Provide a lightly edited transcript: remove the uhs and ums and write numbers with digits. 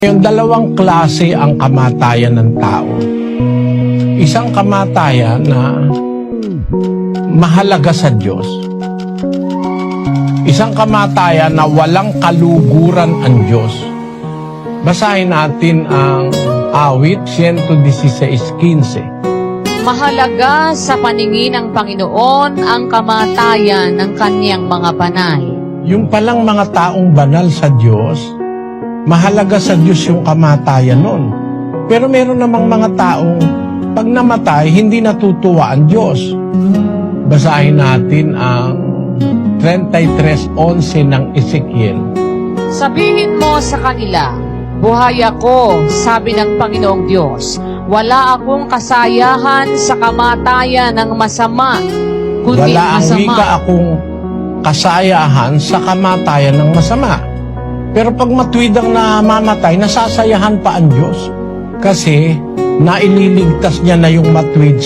Yung dalawang klase ang kamatayan ng tao. Isang kamatayan na mahalaga sa Diyos. Isang kamatayan na walang kaluguran ang Diyos. Basahin natin ang awit 116:15. Mahalaga sa paningin ng Panginoon ang kamatayan ng kanyang mga banal. Yung palang mga taong banal sa Diyos, mahalaga sa Diyos yung kamatayan nun. Pero meron namang mga taong pag namatay, hindi natutuwa ang Diyos. Basahin natin ang 33:11 ng Ezekiel. Sabihin mo sa kanila, buhay ako, sabi ng Panginoong Diyos. Wala akong kasayahan sa kamatayan ng masama, kundi Wala ang masama. wika akong kasayahan sa kamatayan ng masama. Pero pag matuwid ang namamatay, nasasayahan pa ang Diyos. Kasi naililigtas niya na yung matuwid